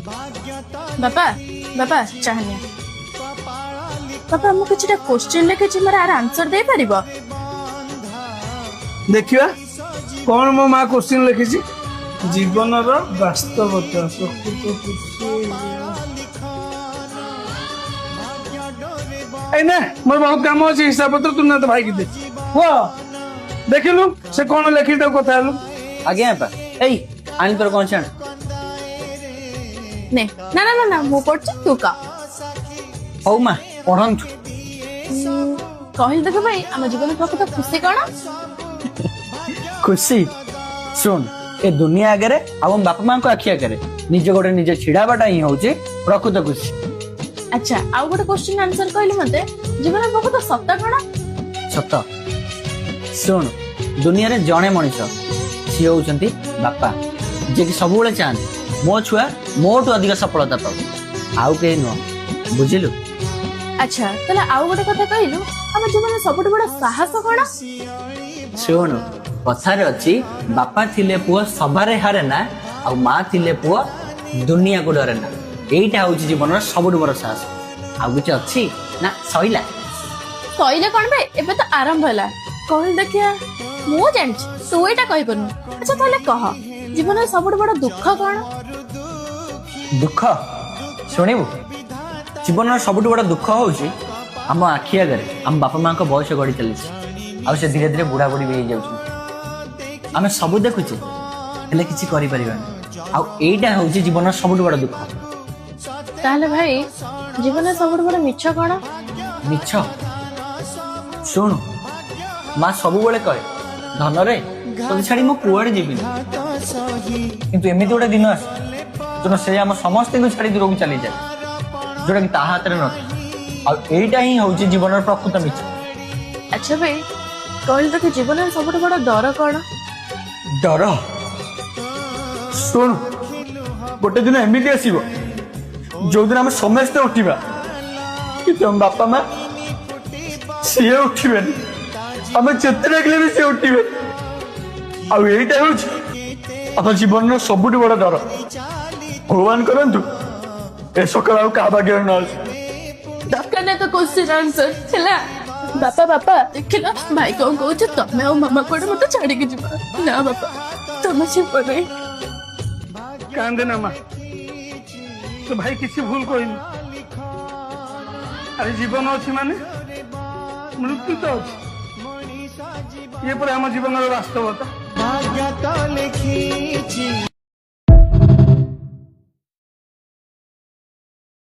बापा बापा चाहनिया बापा मु किछटा क्वेश्चन लिखे छि मार आंसर दे परिबो देखिया कौन मो माँ क्वेश्चन लिखी जीवन वास्तवता मोर बहुत काम अच्छे हिसाब पत्र तू ना तो भाई की दे वो देखिलु से कौन लिखी तो कथा हलु आज्ञा बा एई आनी तोर कौन छाण ने ना ना ना ना मु पढ़छ तू का हौ मा पढ़ंतु कहल देख भाई हम जीवन प्रकृत खुशी कोन खुशी सुन ए दुनिया आगे हम बाप माँ को आखि आगे निज गोटे निजे छिड़ावाटा ही हूँ प्रकृत खुशी। अच्छा आउ गोटे क्वेश्चन आंसर कहले मते जीवन प्रकृत सत्य कोन सत सुन दुनिया रे जड़े मनीष सी होती बापा जे कि सब चाहते मो छुआ मोटू अधिक सफलता पाऊ आउ कहीं नुह बुझिलु। अच्छा तले आउ गोटे कथा कहलु हम जीवन सबुठ बड़ साहस कोन शुण कथारे अच्छी बापा थिले पुओ सभारे हारे ना आ माँ थिले पुओ दुनिया को डरे ना यहीटा हूँ जीवन सबुठ बड़ साहस आउ किसी अच्छी ना सैला कहले कोन बे एबे तो आरंभ होला कहल देखिया मु जानि तू एटा कहि परनु। अच्छा तले कह जीवन सबुठ बड़ दुख कोन दुख शुणु जीवन सबुठ बड़ दुख हूँ आम आखि आगे आम बापा माँ को बयस गढ़ी चली आउ से धीरे धीरे बुढ़ा बुढ़ी भी हो जाऊँ आम सब देखुचे हेले किसी करि परिबानी आउ एटा हूँ जीवन सबुठ बड़ दुख। ताहले भाई जीवन सबुठ बड़ मिछ कोन मिछ शुणु माँ सब बेले कहे धन रे तो छाड़ी मो कुआड़े जीविनी किंतु एमती गोटे दिन आस जो से आम समस्त को छाड़ी दूर को चली जाए जोटा कि ता हाथ में नईटा ही हूँ जीवन प्रकृत मिछ। अच्छा भाई कहल देख जीवन सबुठ बड़ डर कोन डर शुण गोटे दिन एमती आसब जो दिन आम समस्ते उठा कि तुम बापा माँ सी उठे आम जिते डाकिले भी सी उठे आईटा हूँ जीवन सबुठ बड़ डर भगवान करंतु ए सकाल क्या भाग्य न दरकार नहीं तो क्वेश्चन आंसर चला बापा बापा देखिला भाई कौन कहू तमें और मामा कोड़े मत छाड़ी के जीवा ना बापा तुम छिप नहीं कांदे ना माँ तो भाई किसी भूल कोई अरे जीवन अच्छी माने मृत्यु तो अच्छी ये पर आम जीवन वास्तवता।